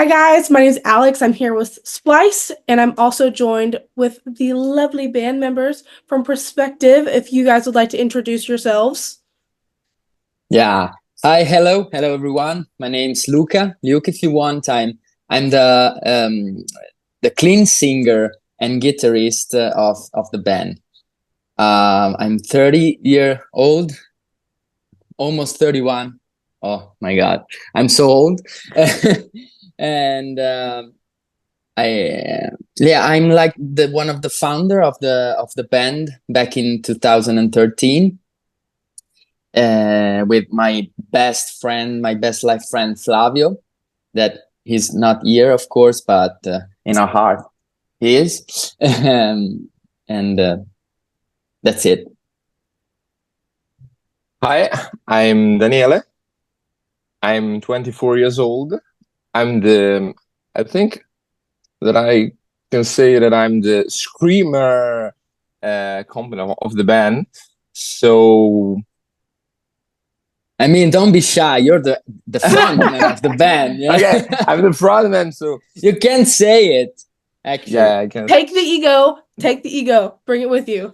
Hi guys, my name is Alex. I'm here with Spliced, and I'm also joined with the lovely band members from Prospective. If you guys would like to introduce yourselves. Yeah. Hi, hello everyone. My name's Luca. Luca, if you want, I'm the clean singer and guitarist of the band. I'm 30-year-old, almost 31. Oh my God, I'm so old. And I'm like the one of the founder of the band back in 2013. With my best friend, my best life friend Flavio, that he's not here, of course, but in our heart he is. And that's it. Hi, I'm Daniele. I'm 24 years old. I think that I can say that I'm the screamer component of the band. So I mean, don't be shy. You're the frontman of the band. Yeah? Okay, I'm the frontman, so you can say it. Actually, yeah, I can. Take the ego. Take the ego. Bring it with you.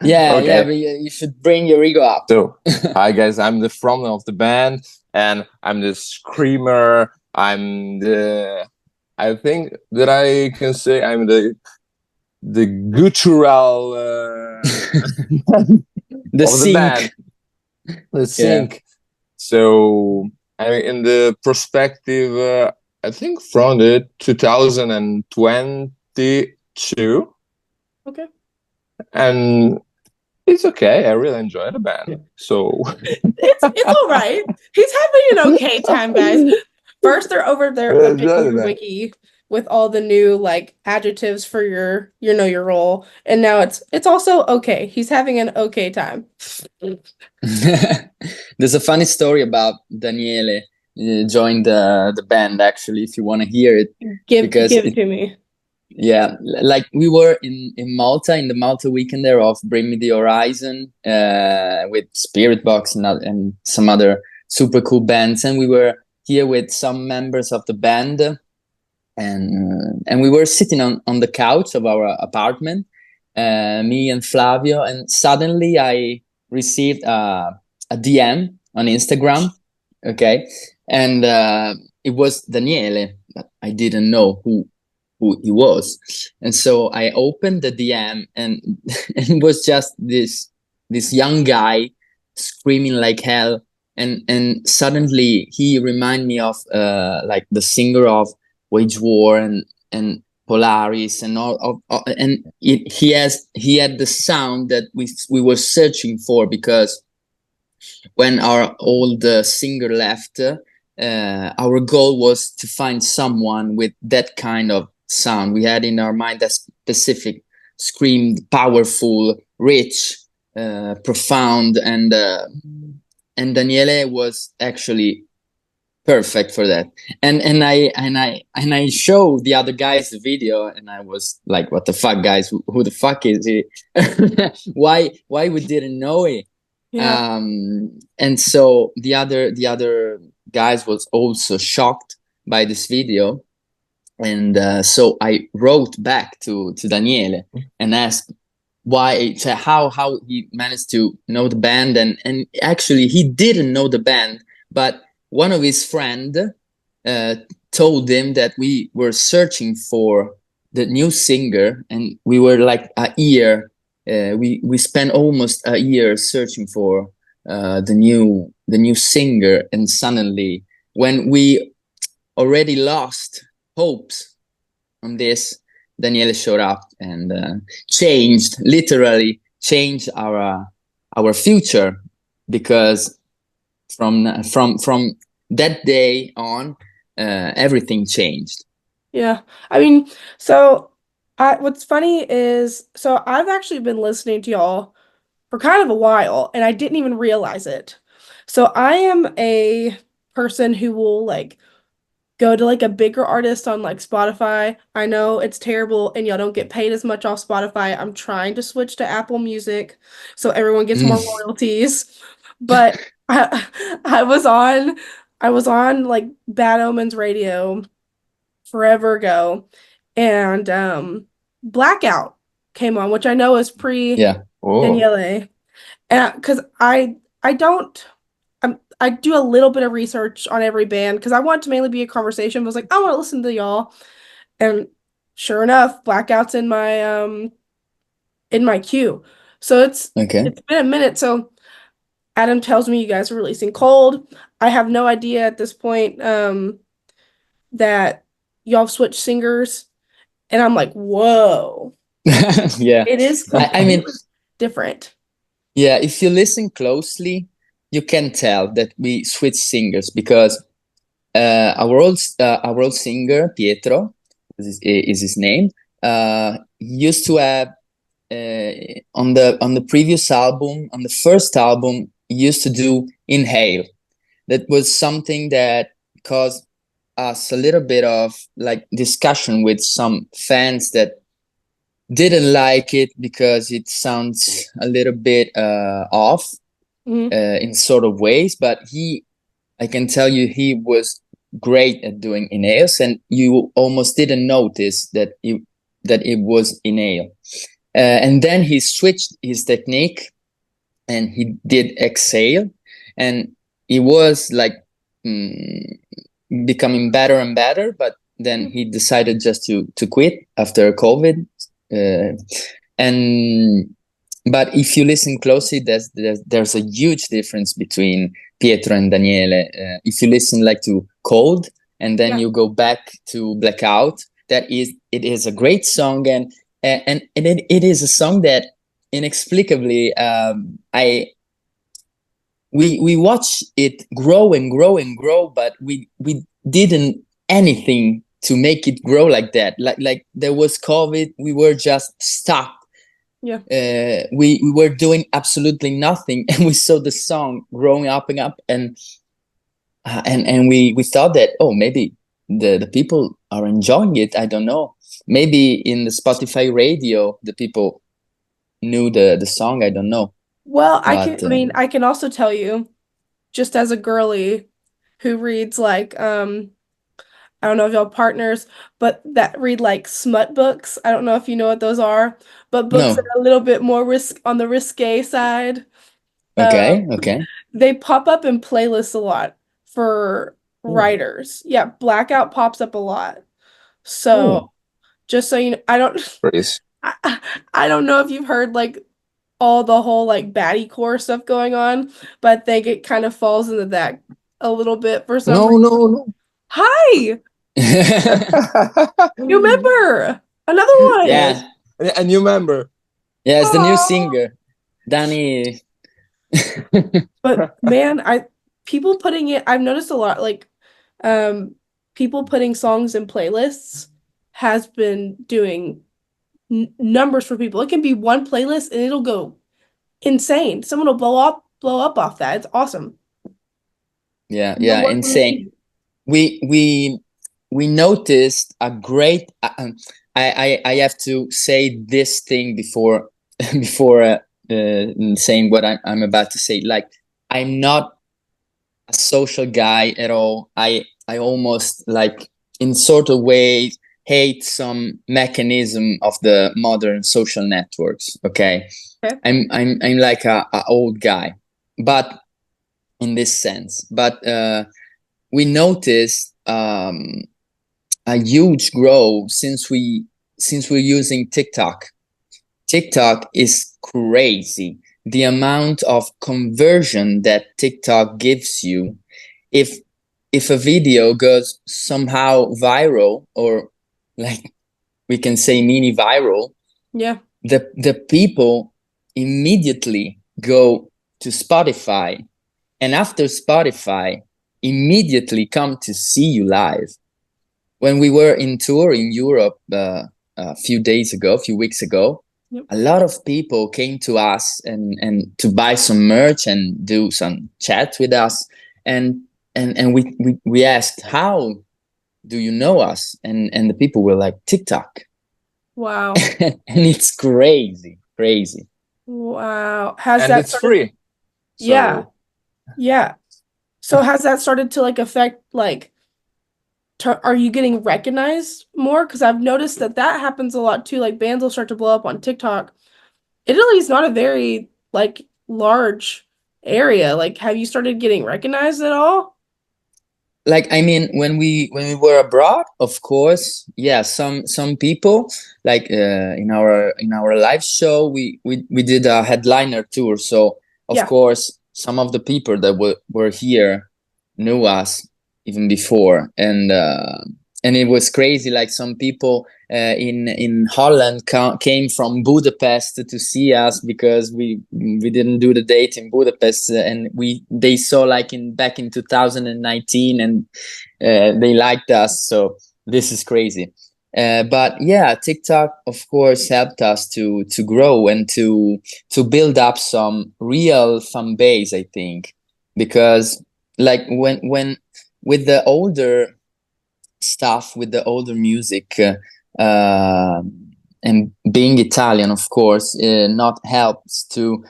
Yeah, Okay. yeah, but you should bring your ego up. So, hi guys, I'm the frontman of the band, and I'm the screamer. I think that I can say I'm the guttural the of sync. the band. The sync. So in the Prospective, I think from the 2022. Okay. And it's okay. I really enjoy the band. So it's all right. He's having an okay time, guys. First, they're over there updating your wiki with all the new like adjectives for your role, and now it's also okay. He's having an okay time. There's a funny story about Daniele joined the band. Actually, if you want to hear it, give it to me. Yeah, like we were in Malta in the Malta weekend there of Bring Me the Horizon with Spirit Box and some other super cool bands, and we were here with some members of the band, and we were sitting on the couch of our apartment, me and Flavio, and suddenly I received a DM on Instagram, okay, and it was Daniele, but I didn't know who he was, and so I opened the DM, and it was just this young guy screaming like hell, and suddenly he reminded me of like the singer of Wage War and Polaris and all of and he had the sound that we were searching for, because when our old singer left, our goal was to find someone with that kind of sound. We had in our mind that specific scream, powerful, rich, profound, and Daniele was actually perfect for that. And I showed the other guys the video, and I was like, what the fuck, guys, who the fuck is he? why we didn't know it? Yeah. And so the other guys was also shocked by this video, and so I wrote back to Daniele and asked how he managed to know the band, and actually he didn't know the band, but one of his friend told him that we were searching for the new singer, and we were like a year. We spent almost a year searching for the new singer, and suddenly, when we already lost hopes on this, Daniele showed up and literally changed our future, because from that day on, everything changed. Yeah, I mean, so what's funny is, so I've actually been listening to y'all for kind of a while, and I didn't even realize it. So I am a person who will like go to like a bigger artist on like Spotify. I know it's terrible and y'all don't get paid as much off Spotify. I'm trying to switch to Apple Music so everyone gets more royalties. But I was on like Bad Omens Radio, forever ago, and Blackout came on, which I know is pre Daniele, and because I don't. I do a little bit of research on every band because I want it to mainly be a conversation. But I was like, I want to listen to y'all, and sure enough, Blackout's in my queue. So it's been a minute. So Adam tells me you guys are releasing Cold. I have no idea at this point that y'all have switched singers, and I'm like, whoa. Yeah, It is I mean, different. Yeah, if you listen closely, you can tell that we switched singers because our old singer Pietro is his name. Used to have on the previous album, on the first album, he used to do Inhale. That was something that caused us a little bit of like discussion with some fans that didn't like it because it sounds a little bit off in sort of ways, but I can tell you, he was great at doing Ineos, and you almost didn't notice that it was Ineo. And then he switched his technique, and he did Exhale, and he was like becoming better and better. But then he decided just to quit after COVID, and but if you listen closely, there's a huge difference between Pietro and Daniele. If you listen like to Cold and then you go back to Blackout, it is a great song, and it is a song that inexplicably we watch it grow and grow and grow, but we didn't anything to make it grow like that. Like there was COVID, we were just stuck. We were doing absolutely nothing, and we saw the song growing up and up, and we thought that, oh, maybe the people are enjoying it. I don't know. Maybe in the Spotify radio, the people knew the song. I don't know. Well, I can also tell you, just as a girly who reads like I don't know if y'all partners, but that read like smut books. I don't know if you know what those are, but books that are a little bit more on the risque side. Okay. They pop up in playlists a lot for writers. Yeah, Blackout pops up a lot. So just so you know, I don't know if you've heard like all the whole like baddie core stuff going on, but I think it kind of falls into that a little bit for some reason. No. Hi! You remember? Another one. Yeah. A new member. Yeah, it's the new singer. Danny. But man, people putting it, I've noticed a lot, like people putting songs in playlists has been doing numbers for people. It can be one playlist and it'll go insane. Someone will blow up off that. It's awesome. Yeah, insane. We noticed a great. I have to say this thing before saying what I'm about to say. Like, I'm not a social guy at all. I almost like in sort of way hate some mechanism of the modern social networks. Okay. I'm like a old guy, but in this sense. But we noticed a huge growth since we're using TikTok. TikTok is crazy. The amount of conversion that TikTok gives you, if a video goes somehow viral, or like we can say mini viral, the people immediately go to Spotify, and after Spotify immediately come to see you live. When we were in tour in Europe a few weeks ago, a lot of people came to us and to buy some merch and do some chat with us, and we asked, how do you know us? And the people were like, TikTok. Wow. And it's crazy. Wow. It's free. Yeah. So has that started to like affect like are you getting recognized more? Because I've noticed that happens a lot too. Like bands will start to blow up on TikTok. Italy is not a very like large area. Like, have you started getting recognized at all? Like, I mean, when we were abroad, of course, yeah, some people, like in our live show, we did a headliner tour, so of Yeah. course some of the people that were here knew us even before, and it was crazy. Like some people in Holland came from Budapest to see us because we didn't do the date in Budapest, and they saw like in back in 2019, and they liked us. So this is crazy. But yeah, TikTok of course helped us to grow and to build up some real fan base, I think, because like when with the older stuff, with the older music, and being Italian, of course, not helps to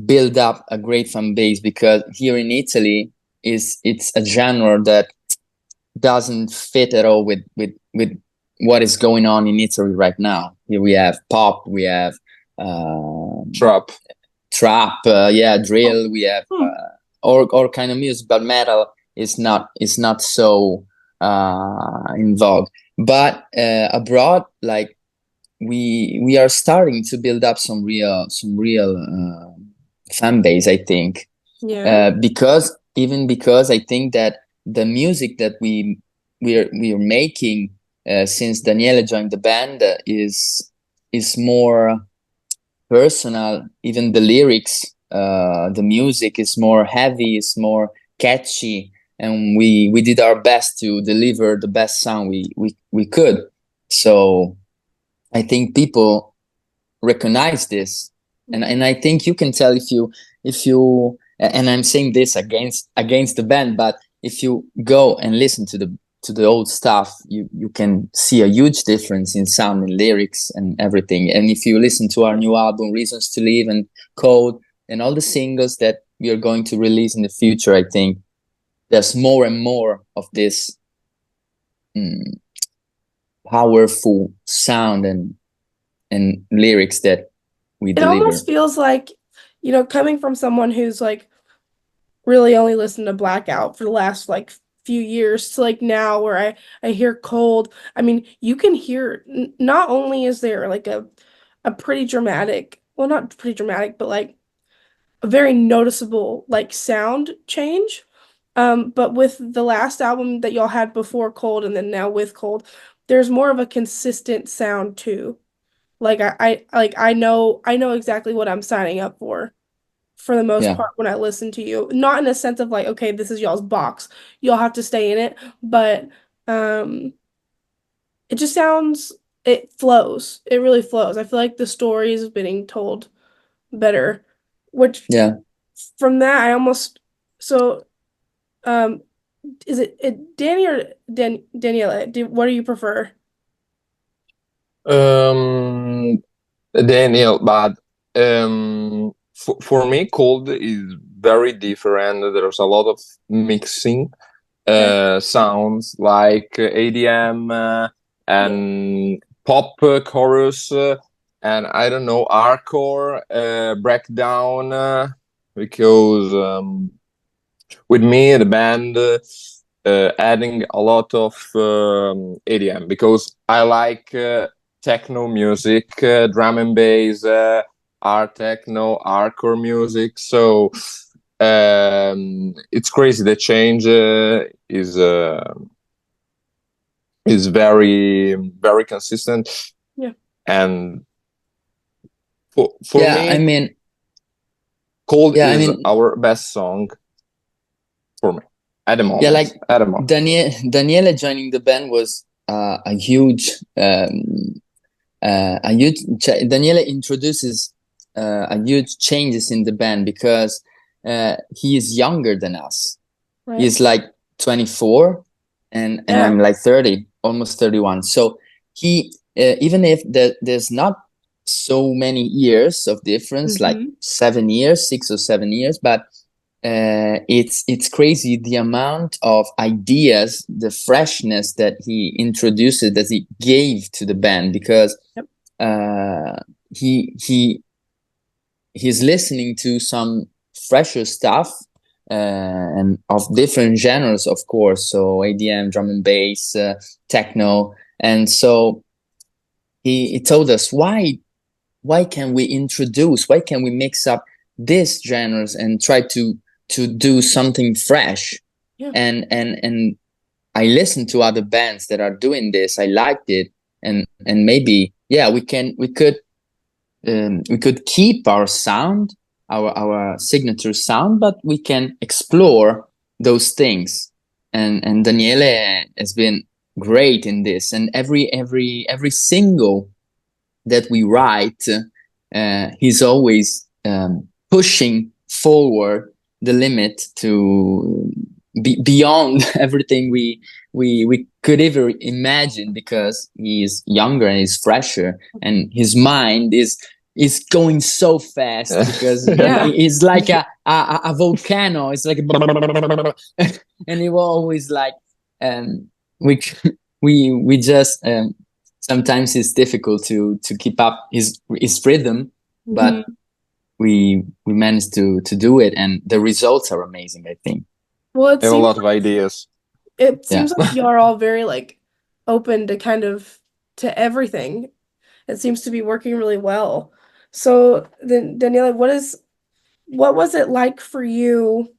build up a great fan base, because here in Italy it's a genre that doesn't fit at all with what is going on in Italy right now. Here we have pop, we have Trap. Yeah, drill, we have all kind of music, but metal is not so in vogue. But abroad, like we are starting to build up some real fan base, I think. Yeah. Because I think that the music that we are making since Daniele joined the band is more personal. Even the lyrics, the music is more heavy, is more catchy, and we did our best to deliver the best sound we could. So I think people recognize this, and I think you can tell if you and I'm saying this against the band, but if you go and listen to the old stuff, you can see a huge difference in sound and lyrics and everything. And if you listen to our new album, Reasons to Live and Code, and all the singles that we are going to release in the future, I think there's more and more of this powerful sound and lyrics that we It deliver. almost feels like, coming from someone who's like really only listened to Blackout for the last like few years to like now where I hear Cold. I mean, you can hear not only is there like a pretty dramatic, well, not pretty dramatic, but like a very noticeable like sound change. But with the last album that y'all had before Cold and then now with Cold, there's more of a consistent sound too. Like I know exactly what I'm signing up for the most Yeah. part when I listen to you. Not in a sense of like, okay, this is y'all's box. Y'all have to stay in it, but um it just sounds it flows. It really flows. I feel like the story is being told better, which Yeah. from that I almost so um is it Danny or Daniela? What do you prefer? Daniel, but for me, Cold is very different. There's a lot of mixing sounds like ADM and pop chorus, and I don't know, hardcore breakdown, because with me, the band adding a lot of EDM, because I like techno music, drum and bass, art techno, hardcore music. So it's crazy. The change is very very consistent. Yeah. And for Yeah, me, I mean, Cold yeah, I is mean, our best song for me at the moment. yeah, like At the moment. Daniele joining the band was a huge Daniele introduces a huge changes in the band, because he is younger than us. Right. He's like 24, and I'm like 30, almost 31. So he even if there's not so many years of difference, like 7 years, 6 or 7 years, but it's crazy the amount of ideas, the freshness that he introduced, that he gave to the band, because he he's listening to some fresher stuff, and of different genres, of course, so ADM, drum and bass, techno. And so he told us, why can we mix up these genres and try to do something fresh? And I listened to other bands that are doing this. I liked it, and maybe we could keep our sound, our signature sound, but we can explore those things. And Daniele has been great in this. And every single that we write, he's always pushing forward the limit to be beyond everything we could ever imagine, because he's younger and he's fresher, and his mind is going so fast, because it's like a volcano. It's like and he will always like we just sometimes it's difficult to keep up his rhythm, but we managed to do it, and the results are amazing, I think. Well, it have seems a lot of ideas. It seems like you're all very like open to kind of to everything. It seems to be working really well. So then, Daniela, what was it like for you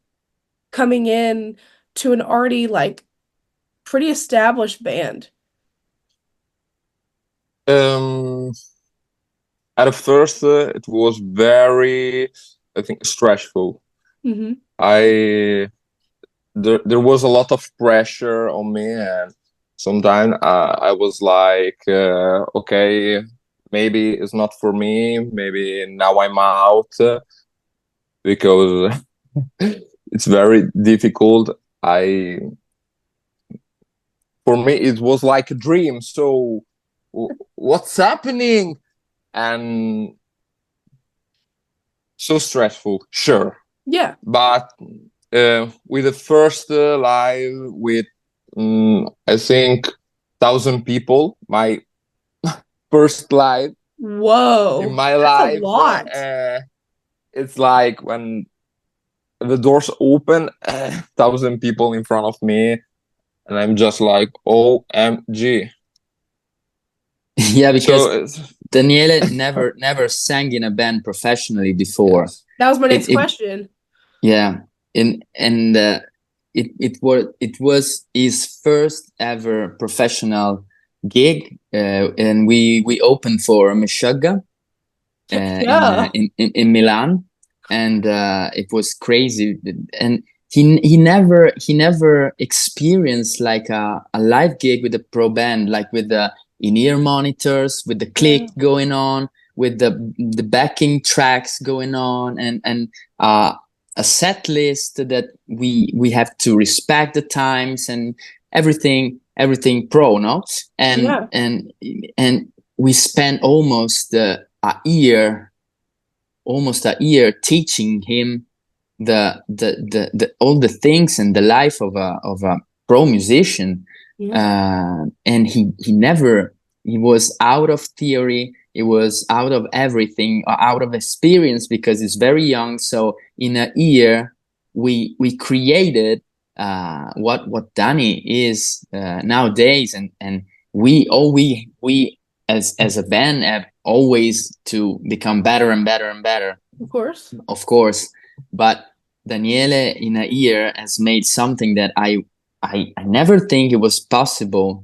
coming in to an already like pretty established band? At first, it was very, I think, stressful. There was a lot of pressure on me, and sometimes I was like, okay, maybe it's not for me. Maybe now I'm out, because it's very difficult. For me, it was like a dream. So what's happening? And so stressful, sure. Yeah. But with the first live with I think 1,000 people, my first live. Whoa, in my that's life, a lot. It's like when the doors open, 1,000 people in front of me, and I'm just like, OMG. Yeah, because Daniele never sang in a band professionally before. Yes. That was my next question. Yeah, it was his first ever professional gig, and we opened for Meshuggah in Milan, and it was crazy. And he never experienced like a live gig with a pro band, like with the in-ear monitors, with the click going on, with the backing tracks going on, and a set list that we have to respect the times and everything pro, no? And we spent almost a year teaching him the all the things and the life of a pro musician. And he was out of theory, he was out of everything, out of experience, because he's very young. So in a year we created what Danny is nowadays, and we as a band have always to become better and better and better. Of course, but Daniele in a year has made something that I never think it was possible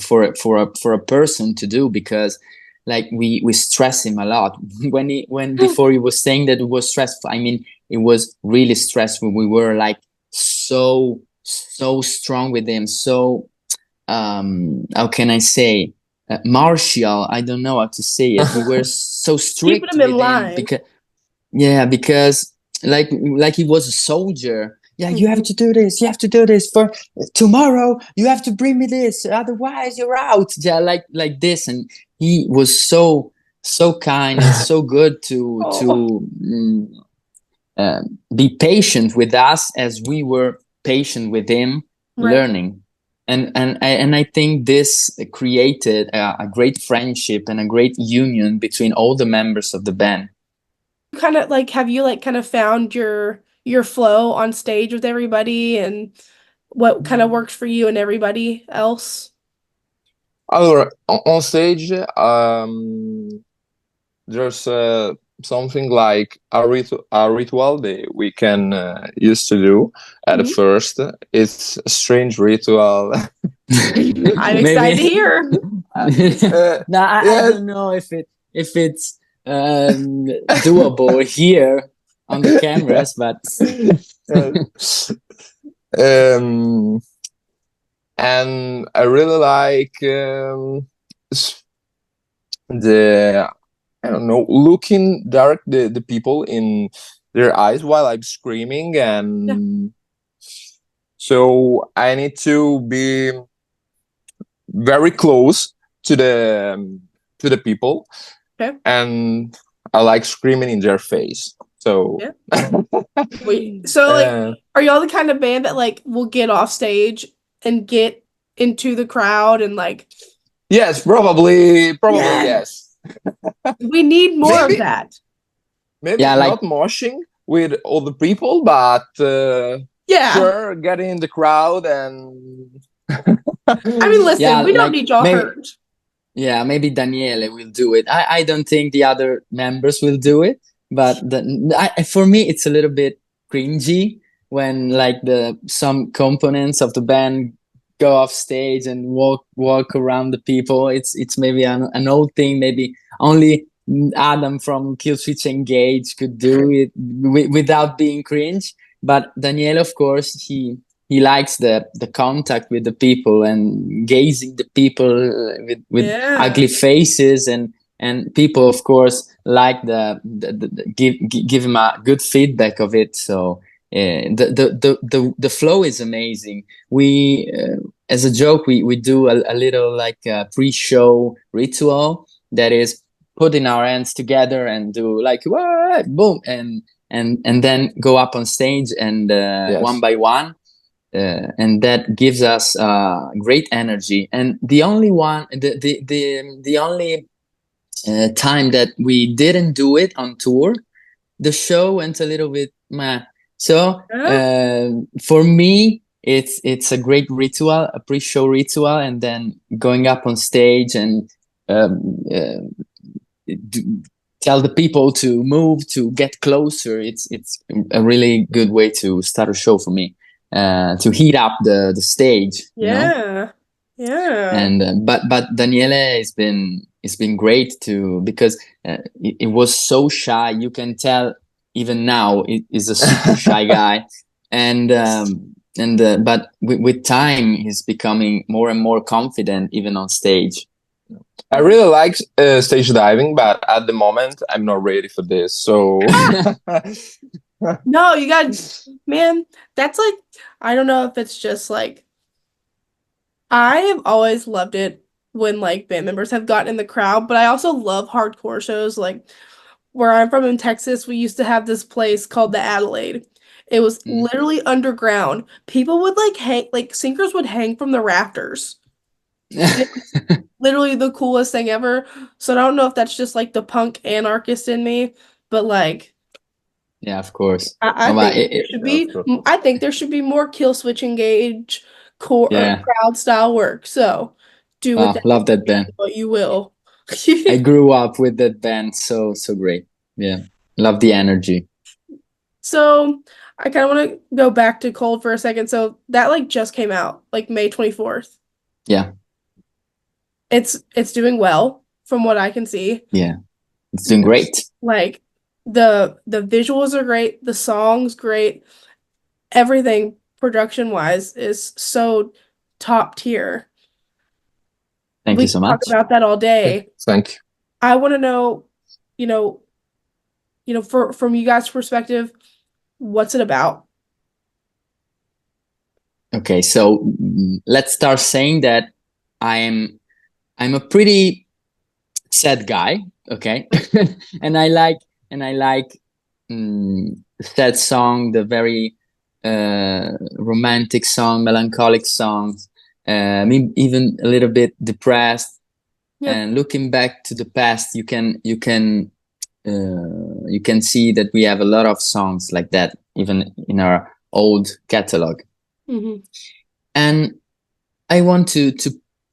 for a person to do, because like we stress him a lot. when before he was saying that it was stressful, I mean, it was really stressful. We were like so strong with him, so how can I say, martial, I don't know how to say it. We were so strict with him, because like he was a soldier. You have to do this, you have to do this for tomorrow, you have to bring me this, otherwise you're out. Like this. And he was so kind and so good to be patient with us as we were patient with him, Right. learning. And I think this created a great friendship and a great union between all the members of the band. Kind of like, have you like kind of found your flow on stage with everybody, and what kind of works for you and everybody else? Allora, on stage, there's something like a ritual that we can used to do at the Mhm. first. It's a strange ritual. I'm excited to Maybe. hear. No, I Yeah. don't know if it's doable here on the cameras, but um, and I really like the I don't know, looking direct the people in their eyes while I'm screaming, Yeah. and so I need to be very close to the people, Okay. and I like screaming in their face. So Yeah. Wait, so like, are y'all the kind of band that like will get off stage and get into the crowd and like, yes, probably yeah, yes. we need more of Maybe that. maybe yeah, like not moshing with all the people, but Yeah. sure, getting in the crowd and I mean, listen, yeah, we don't like need y'all maybe hurt. yeah, maybe Daniele will do it. I don't think the other members will do it, but for me it's a little bit cringy when like the some components of the band go off stage and walk around the people. It's maybe an old thing. Maybe only Adam from Killswitch Engage could do it without being cringe. But Daniele, of course, he likes the contact with the people and gazing the people with Yeah. ugly faces, and people of course like give him a good feedback of it. So the flow is amazing. We as a joke we do a little like pre-show ritual that is putting our hands together and do like "Wah!" boom, and then go up on stage and yes. one by one, and that gives us great energy. And the only one, the only time that we didn't do it on tour, the show went a little bit meh. So for me, it's a great ritual, a pre-show ritual, and then going up on stage and um, tell the people to move, to get closer. It's a really good way to start a show for me, to heat up the stage, you know. Yeah. Yeah. And but Daniele it's been great too, because it was so shy. You can tell even now it is a super shy guy, and but with time he's becoming more and more confident even on stage. I really like stage diving, but at the moment I'm not ready for this. So No, you got, man, that's like, I don't know if it's just like, I have always loved it when like band members have gotten in the crowd, but I also love hardcore shows. Like where I'm from in Texas, we used to have this place called the Adelaide. It was Mm. literally underground. People would like hang, like singers would hang from the rafters. It was literally the coolest thing ever. So I don't know if that's just like the punk anarchist in me, but like Yeah, of course. I No, but think there should be, true. I think there should be more kill switch engage core or yeah, crowd style work. So do with that love that band. what you will. I grew up with that band, so great. Yeah, love the energy. So I kind of want to go back to Cold for a second. So that like just came out like May 24th. Yeah, It's doing well from what I can see. yeah, it's doing great. Like the visuals are great, the songs great, everything production wise is so top tier. Thank We you so can talk much. about that all day. Thank you. I want to know, you know, from you guys' perspective, what's it about? Okay, so let's start saying that I'm a pretty sad guy, okay? and I like sad song, the very romantic song, melancholic songs, even a little bit depressed. Yeah. And looking back to the past, you can see that we have a lot of songs like that, even in our old catalog. Mm-hmm. And I want to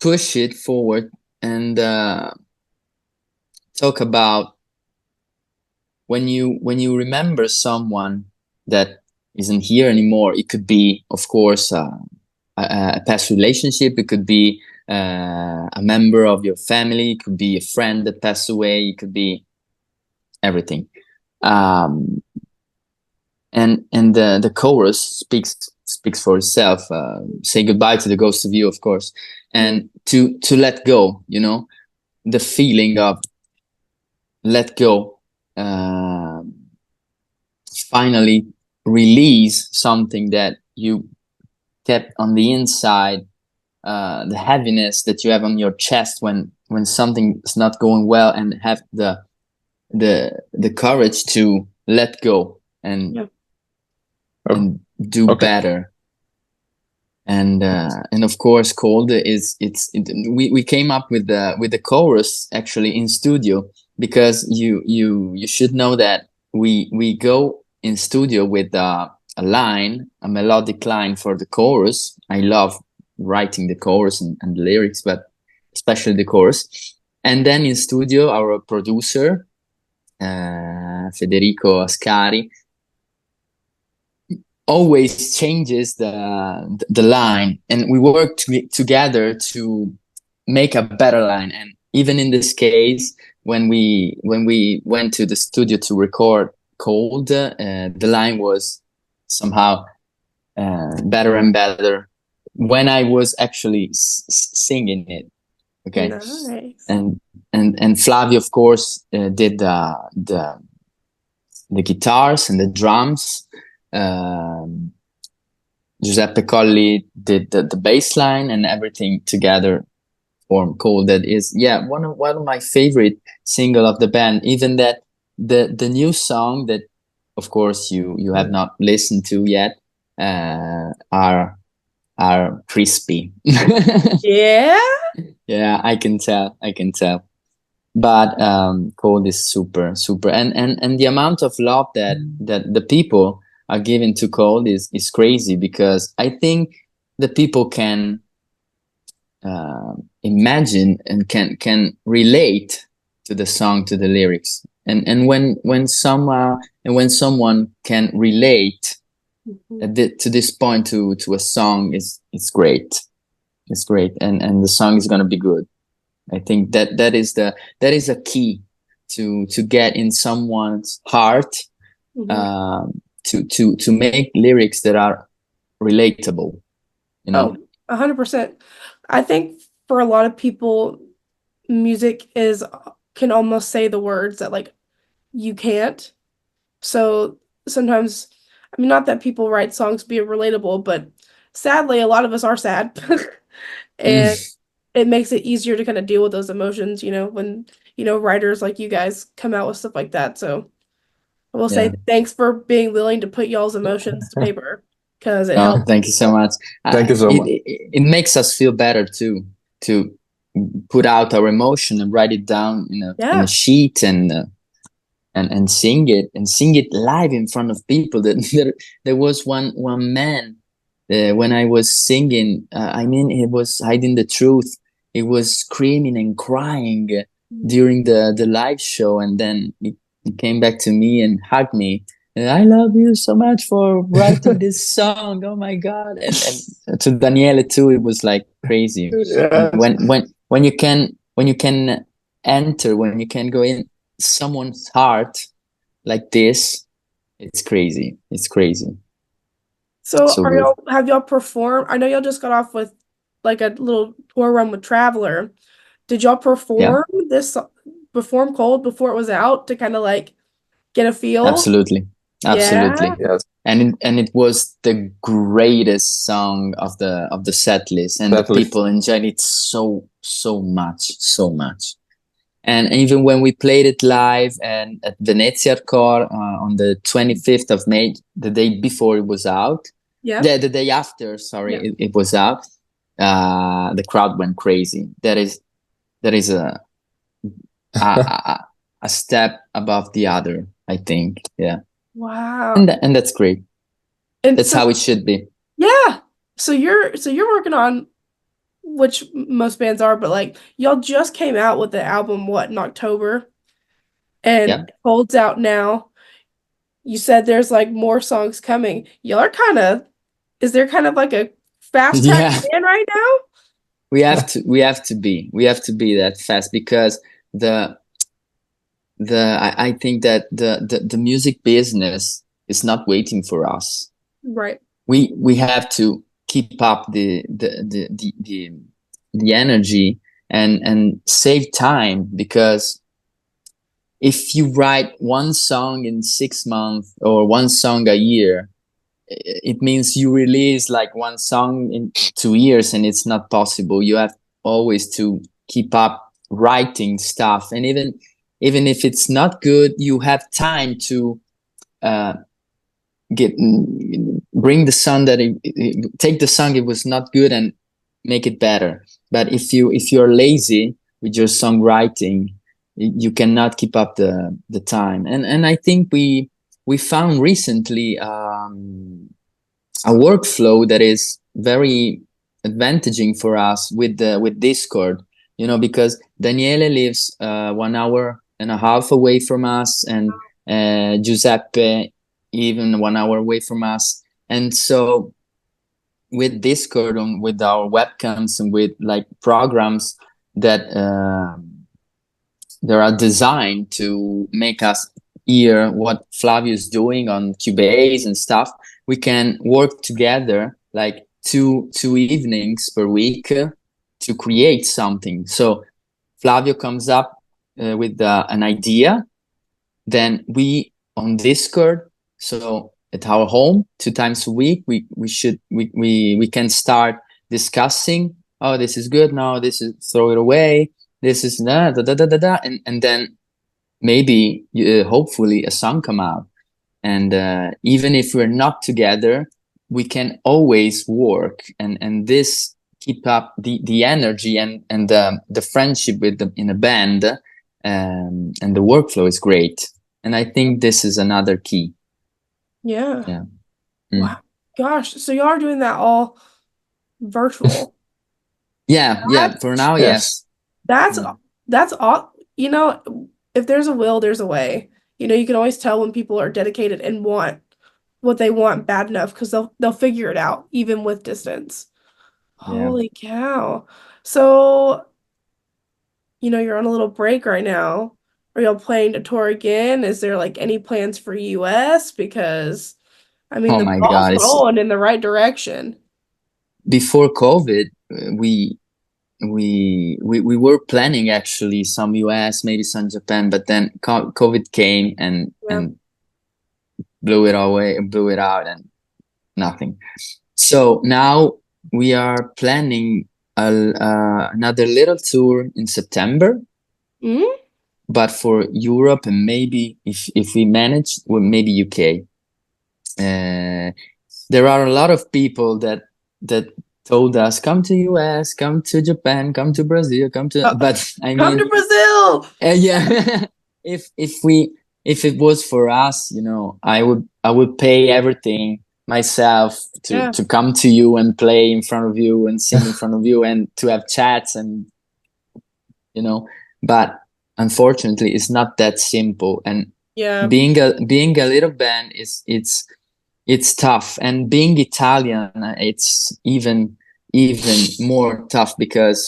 push it forward and talk about when you remember someone that isn't here anymore. It could be, of course, a past relationship. It could be a member of your family. It could be a friend that passed away. It could be everything. And the chorus speaks for itself. Say goodbye to the ghost of you, of course, and to let go. You know, the feeling of let go. Finally release something that you kept on the inside, the heaviness that you have on your chest when something is not going well, and have the courage to let go and do better. And of course, Cold we came up with the chorus actually in studio, because you should know that we go in studio with a melodic line for the chorus. I love writing the chorus and the lyrics, but especially the chorus. And then in studio, our producer Federico Ascari always changes the line, and we work together to make a better line. And even in this case, when we went to the studio to record Cold, the line was somehow better and better when I was actually singing it. Okay. Nice. And Flavio, of course, did the guitars and the drums. Giuseppe Colli did the bass line, and everything together formed Cold. That is, one of my favorite single of the band. Even that the new song that, of course, you have not listened to yet, are crispy. Yeah. Yeah, I can tell. But Cold is super, and the amount of love that the people are giving to Cold is crazy, because I think the people can imagine and can relate to the song, to the lyrics, and when someone can relate to this point to a song, it's great. It's great, and the song is gonna be good. I think that is a key to get in someone's heart, to make lyrics that are relatable. You know? 100%. I think for a lot of people, music can almost say the words that like you can't. So sometimes, I mean, not that people write songs to be relatable, but sadly, a lot of us are sad. And it makes it easier to kind of deal with those emotions, when, writers like you guys come out with stuff like that. So I will say thanks for being willing to put y'all's emotions to paper, because it helps. Thank you so much. Thank you so much. It makes us feel better too, to put out our emotion and write it down in a sheet, and sing it live in front of people. There was one man, when I was singing, he was hiding the truth. He was screaming and crying during the live show, and then he came back to me and hugged me. And I love you so much for writing this song. Oh my God! And to Daniele too, it was like crazy. Yes. When you can enter, when you can go in someone's heart like this, it's crazy. It's crazy. So So have y'all performed? I know y'all just got off with like a little tour run with Traveler. Did y'all perform Cold before it was out to kind of like get a feel? Absolutely. Yeah. Yes. And it was the greatest song of the set list, and the people enjoyed it so much. And even when we played it live and at Venezia Core on the 25th of May, the day before it was out, Yeah. the day after, sorry, Yeah. it was out, the crowd went crazy. That is a, a, a step above the other, I think. Yeah. Wow. And that's great. And That's so how it should be. yeah. So you're working on, which most bands are, but like y'all just came out with the album what in October and Yeah. it holds out now. You said there's like more songs coming. Y'all are kind of, is there kind of like a fast track Yeah. band right now? We have to be that fast because the I think that the music business is not waiting for us. Right. We have to keep up the energy and save time, because if you write one song in 6 months or one song a year, it means you release like one song in 2 years, and it's not possible. You have always to keep up writing stuff, and even if it's not good, you have time to uh, get bring the song that take the song it was not good and make it better. But if you're lazy with your songwriting, you cannot keep up the time. And I think we found recently a workflow that is very advantaging for us with Discord, because Daniele lives 1 hour and a half away from us, and Giuseppe even 1 hour away from us. And so with Discord and with our webcams and with like programs that they are designed to make us hear what Flavio is doing on Cubase and stuff, we can work together like two evenings per week to create something. So Flavio comes up with an idea, then we on Discord, so at our home 2 times a week, we can start discussing. Oh, this is good. No, this is throw it away. This is and then maybe hopefully a song come out. And even if we're not together, we can always work, and this keep up the energy and the friendship with in a band, and the workflow is great. And I think this is another key. Yeah. Yeah. Wow. Gosh. So y'all are doing that all virtual. Yeah, for now, Yes. yes. That's Yeah. that's all. If there's a will, there's a way. You can always tell when people are dedicated and want what they want bad enough because they'll figure it out even with distance. Yeah. Holy cow. So, you're on a little break right now. Are y'all planning to tour again? Is there like any plans for US? Because I mean Oh the my ball's God, it's rolling in the right direction. before COVID. We were planning actually some US, maybe some Japan, but then COVID came Yeah. and blew it away, blew it out, and nothing. So now we are planning another little tour in September, Mm? but for Europe, and maybe if we manage, well, maybe UK. There are a lot of people that told us, come to US, come to Japan, come to Brazil, come to. Uh, But I Come to mean, Brazil. yeah, if it was for us, I would pay everything myself Yeah. to come to you and play in front of you and sing in front of you and to have chats and you know. But unfortunately, it's not that simple. And Yeah. being a little band it's tough, and being Italian, it's even more tough, because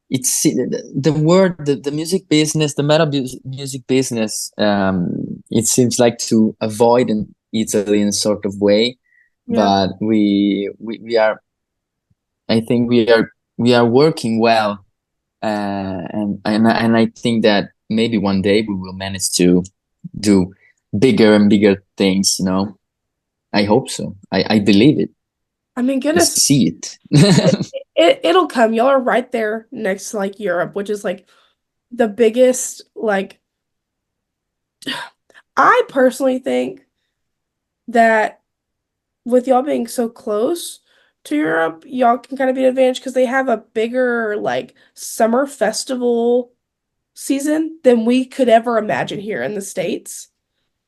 it's the word the music business, the music business, it seems like to avoid in Italy in sort of way. Yeah. But we are, I think we are working well, and I think that maybe one day we will manage to do bigger and bigger things. I hope so. I believe it. I mean, I goodness, see it. it'll come. Y'all are right there next to like Europe, which is like the biggest, like, I personally think that with y'all being so close to Europe, y'all can kind of be an advantage because they have a bigger, like, summer festival season than we could ever imagine here in the States.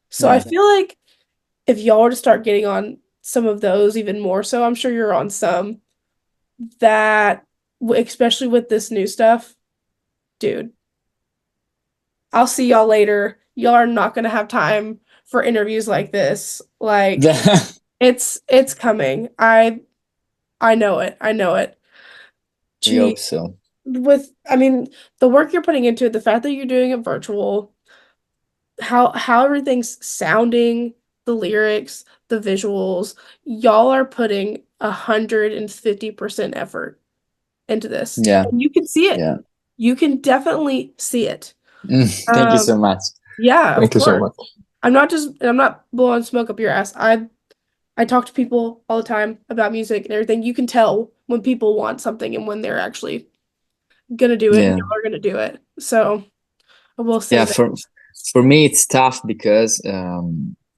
So I Yeah. feel like if y'all were to start getting on some of those even more so, I'm sure you're on some that, especially with this new stuff, dude, I'll see y'all later. Y'all are not gonna have time for interviews like this. Like it's coming. I know it. I know it. We hope Gee, so. I mean, the work you're putting into it, the fact that you're doing it virtual, how everything's sounding, the lyrics, the visuals, y'all are putting 150% effort into this. Yeah. And you can see it. Yeah. You can definitely see it. Thank you Um, so much. yeah, of Thank you so course. much. I'm not blowing smoke up your ass. I talk to people all the time about music and everything. You can tell when people want something and when they're actually gonna do it and Yeah. y'all are gonna do it. So I will say Yeah, that. for me it's tough because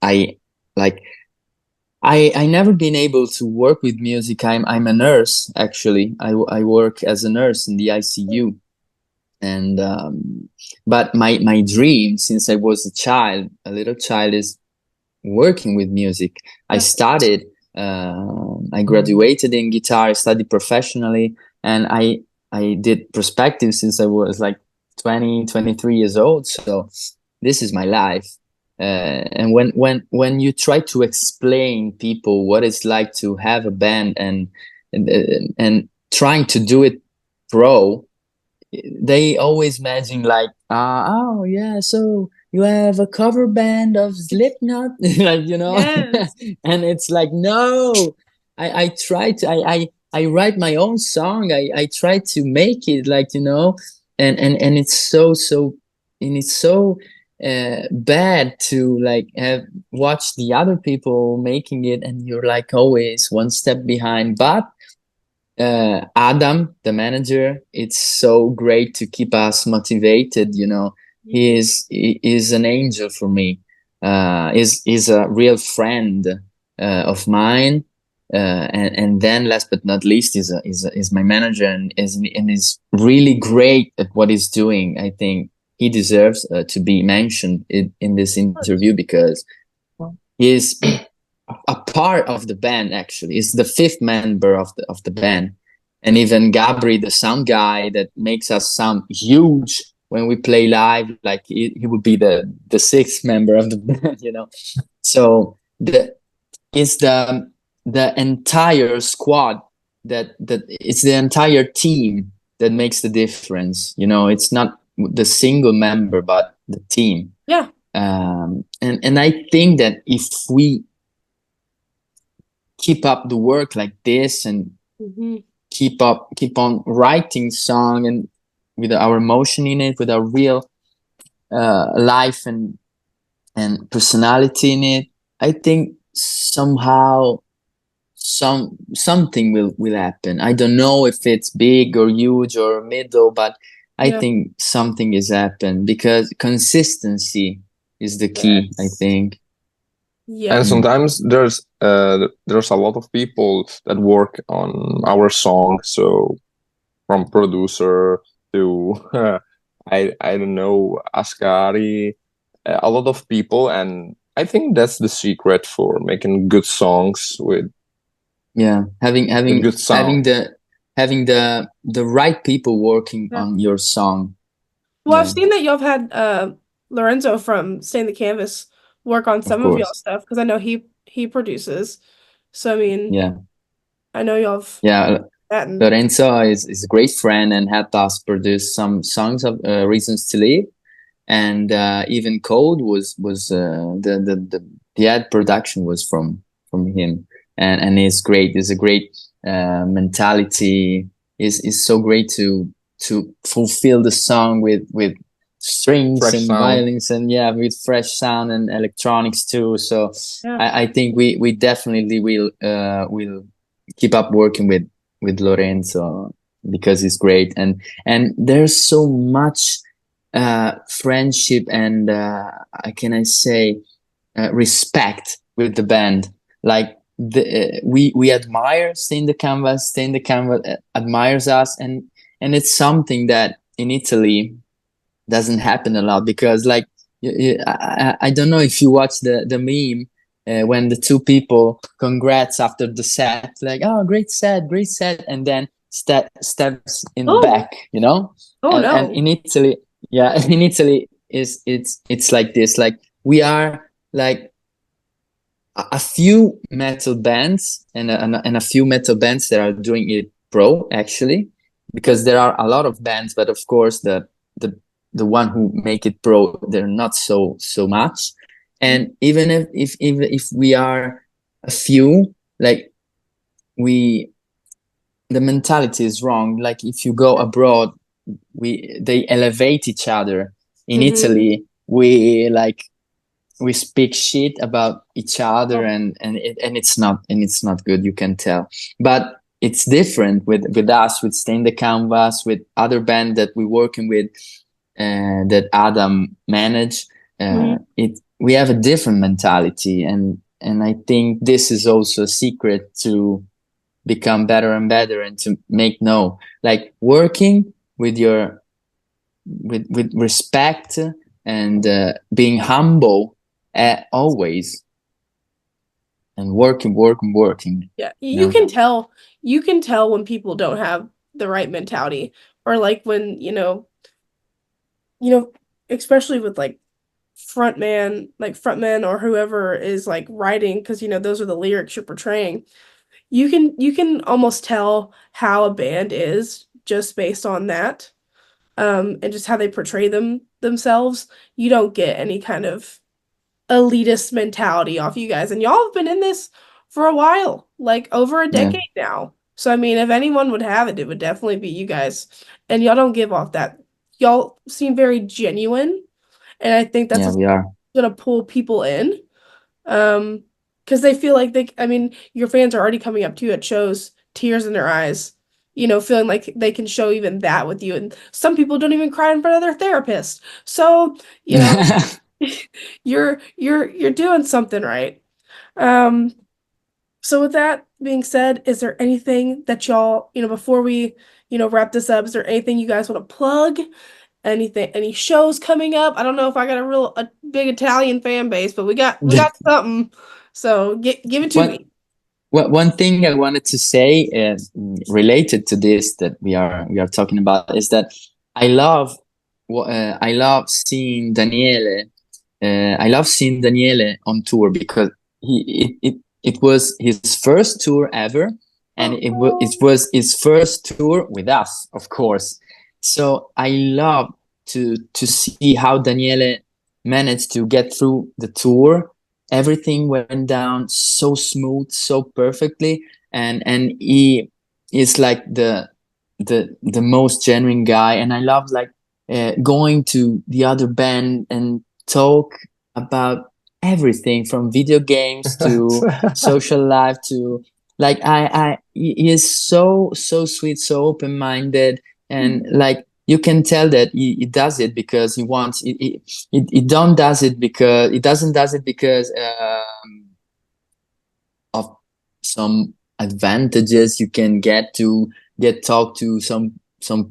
I like I never been able to work with music. I'm a nurse actually. I work as a nurse in the ICU, and but my dream since I was a little child, is working with music. I Yeah. started, I graduated in guitar, I studied professionally, and I did Prospective since I was like 20, 23 years old. So this is my life. And when you try to explain people what it's like to have a band and trying to do it pro, they always imagine like, oh yeah, so you have a cover band of Slipknot, like, Yes. and it's like, no, I try to, I write my own song. I try to make it like, and it's and it's so bad to like have watch the other people making it, and you're like always one step behind. But Adam, the manager, it's so great to keep us motivated. He is an angel for me. Is a real friend of mine. And then last but not least is my manager, and is really great at what he's doing. I think he deserves to be mentioned in this interview because he is a part of the band. Actually, is the fifth member of the band, and even Gabri, the sound guy that makes us sound huge when we play live, like he would be the sixth member of the band. So it's the entire squad, that it's the entire team that makes the difference. It's not the single member but the team. Yeah. And I think that if we keep up the work like this, and Hmm. keep on writing song, and with our emotion in it, with our real life and personality in it, I think somehow something will happen. I don't know if it's big or huge or middle, but I Yeah. think something is happen, because consistency is the key, I Yes. think. And Yep. Mm. sometimes there's a lot of people that work on our song. So from producer to I don't know, Ascari, a lot of people, and I think that's the secret for making good songs Yeah, having with having good having sound. the right people working Yeah. on your song. Well, I've Yeah, seen that y'all have had Lorenzo from Stain the Canvas work on of some of y'all course. stuff because I know he produces. So I mean, Yeah, I know y'all have yeah. that and Lorenzo is a great friend and helped us produce some songs of Reasons to Live, and even Code was the ad production was from him, and he's great. He's a great mentality. Is so great to fulfill the song with strings Fresh and sound. violins, and yeah, with fresh sound and electronics too. So yeah. I think we definitely will keep up working with Lorenzo, because he's great, and there's so much friendship and can I say respect with the band. Like we admire Stay in the Canvas. Stay in the Canvas admires us, and it's something that in Italy doesn't happen a lot because like I don't know if you watch the meme when the two people congrats after the set, like, oh, great set, and then steps in the Oh, back, you know. oh And no. in Italy, yeah, in Italy is it's like this, like we are like a few metal bands and a few metal bands that are doing it pro actually, because there are a lot of bands, but of course the the one who make it pro, they're not so much. And even if we are a few, like we the mentality is wrong. Like if you go abroad, they elevate each other. In Mm-hmm. Italy, we speak shit about each other, Oh, and it's not good, you can tell. But it's different with us, with Stain the Canvas, with other band that we're working with, that Adam manage. mhm. It We have a different mentality, and I think this is also a secret to become better and better, and to make no, like working with your with respect, and being humble always, and working. Yeah, You you know? can tell. You can tell when people don't have the right mentality, or like when you know, especially with like frontman or whoever is like writing, because those are the lyrics you're portraying. You can almost tell how a band is just based on that, and just how they portray themselves. You don't get any kind of elitist mentality off you guys. And y'all have been in this for a while, like over a Yeah, decade now. So I mean, if anyone would have it, it would definitely be you guys. And y'all don't give off that. Y'all seem very genuine, and I think that's yeah, what's we are. gonna pull people in. Um, because they feel like I mean, your fans are already coming up to you at shows, tears in their eyes, feeling like they can show even that with you. And some people don't even cry in front of their therapist. So, you know, you're doing something right. Um, so with that being said, is there anything that y'all, before we, wrap this up, is there anything you guys want to plug? Anything, any shows coming up? I don't know if I got a big Italian fan base, but we got something. So give it to one me. one thing I wanted to say is related to this that we are talking about, is that I love I love seeing Daniele. I love seeing Daniele on tour, because it was his first tour ever, and it Oh, was his first tour with us, of course. So I love to see how Daniele managed to get through the tour. Everything went down so smooth, so perfectly, and he is like the most genuine guy. And I love like going to the other band and talk about everything from video games to social life to, like, he is so sweet, so open-minded, and like you can tell that he does it because he wants he don't does it because he doesn't does it because of some advantages you can get to get talk to some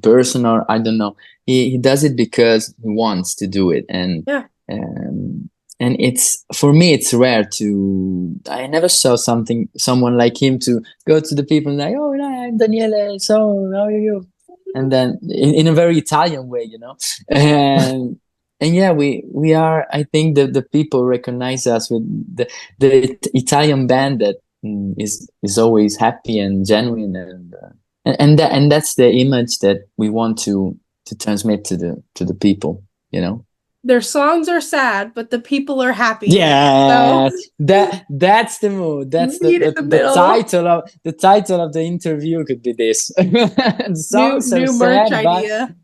person, or I don't know. He does it because he wants to do it, yeah. um, and it's, for me, it's rare to, I never saw someone like him to go to the people and like, oh no, I'm Daniele, so how are you? And then in a very Italian way, you know. and and yeah, we are, I think that the people recognize us with the Italian band that is always happy and genuine, and that's the image that we want to transmit to the people, you know. Their songs are sad, but the people are happy. So Yes, that's the mood. That's meet in the the middle. title of the interview could be this. The New songs are new merch sad, but idea.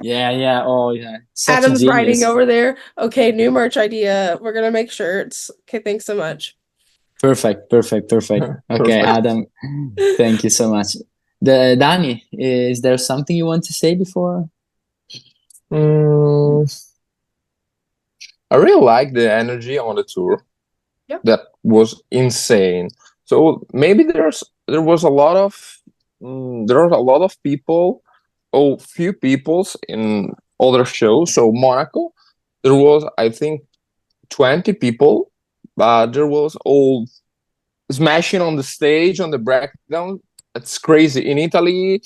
yeah. Oh yeah, such a Adam's writing genius. over there. Okay, new merch idea. We're gonna make shirts. Okay, thanks so much. Perfect. Okay, Perfect. Adam, thank you so much. The Danny, is there something you want to say before? Mm, I really like the energy on the tour. Yep. That was insane. So maybe there was a lot of there are a lot of people, oh, few peoples in other shows. So Monaco, there was I think 20 people, but there was all smashing on the stage on the breakdown. It's crazy. In Italy,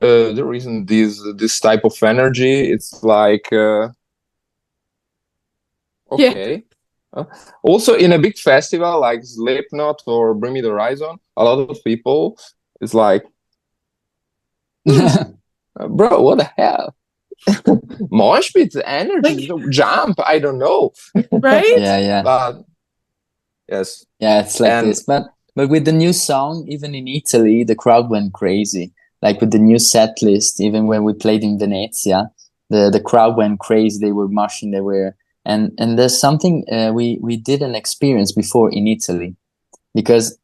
there isn't this type of energy. It's like Yeah. okay. Uh, Also, in a big festival like Slipknot or Bring Me the Horizon, a lot of people is like, hmm, bro, what the hell? Mosh pit energy, Like, so jump. I don't know, right? Yeah, yeah. but yes, Yeah, it's like and this. But with the new song, even in Italy, the crowd went crazy. Like with the new set list, even when we played in Venezia, the crowd went crazy. They were moshing. They were and there's something we didn't experience before in Italy because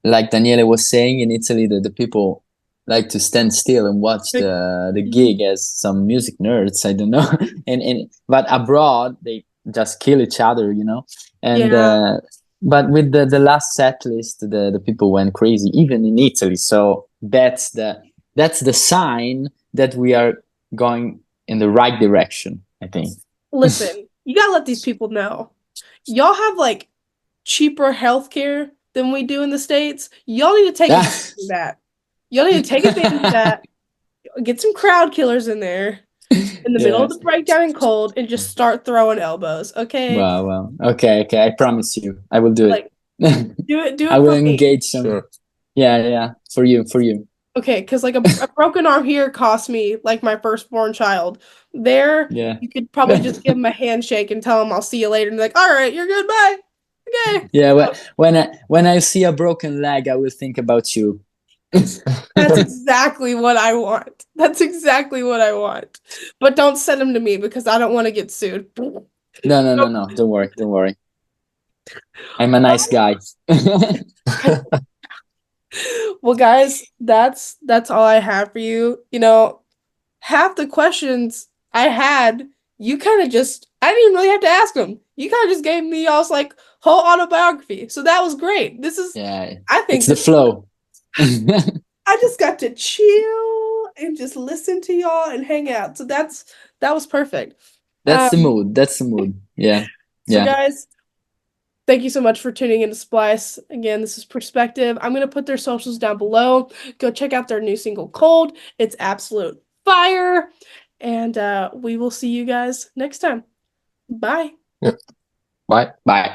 like Daniele was saying, in Italy the people like to stand still and watch Like, the gig as some music nerds. I don't know, and but abroad they just kill each other, you know, and yeah. but with the last set list, the people went crazy, even in Italy. So that's the sign that we are going in the right direction, I think. Listen, you gotta let these people know. Y'all have like cheaper healthcare than we do in the States. Y'all need to take advantage of that. Y'all need to take advantage of that. Get some crowd killers in there in the middle Yeah. of the breakdown and cold and just start throwing elbows, okay? Wow, wow. Okay, okay. I promise you, I will do Like, it. do I it will for me. engage some. sure. Yeah, yeah. For you, for you. Okay, because like a broken arm here cost me like my firstborn child. There, Yeah. you could probably just give him a handshake and tell him I'll see you later and be like, all right, you're good, bye. Okay. Yeah. When I see a broken leg, I will think about you. That's exactly what I want. That's exactly what I want. But don't send him to me because I don't want to get sued. No, no, no, no. Don't worry. Don't worry. I'm a nice guy. Well, guys, that's all I have for you. You know, half the questions I had, you kind of just I didn't even really have to ask them. You kind of just gave me y'all's like whole autobiography. So that was great. This is Yeah. I think It's the this flow. I just got to chill and just listen to y'all and hang out. So that was perfect. That's the Um, mood. That's the mood. Yeah. so Yeah. guys, thank you so much for tuning into Splice. Again, this is Perspective. I'm going to put their socials down below. Go check out their new single, Cold. It's absolute fire. And we will see you guys next time. Bye. Yeah. Bye. Bye.